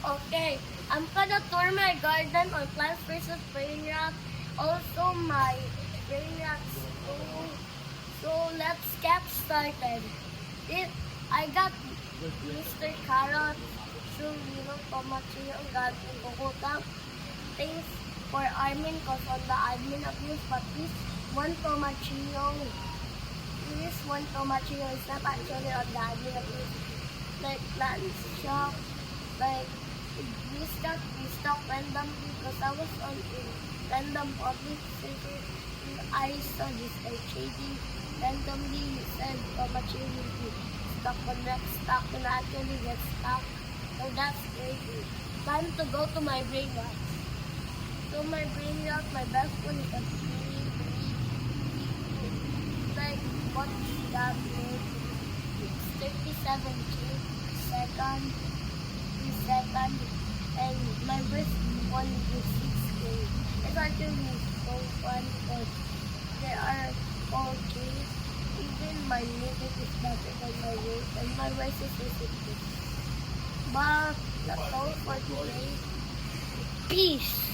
Okay, I'm gonna tour my garden on Plants vs. Brainiac. Also my Brainiac school. So let's get started. I got Mr. Carrot. So tomato yung gagawin ko kutang. Thanks for Armin cause on the admin abuse, but this one tomatillo is not actually on the admin abuse. Like plants shop, like we stock randomly because I was on a random public server. I saw this HAD randomly said tomatillo will be stuck on next stock and actually get stuck. So that's crazy. Time to go to my brainwash. So my brainwash, my best one is a like what that is 37 second, and my best one is 6K. It's actually so fun because there are 4K. Even my music is better than my race, and my race is basically. But that's all for today. Peace.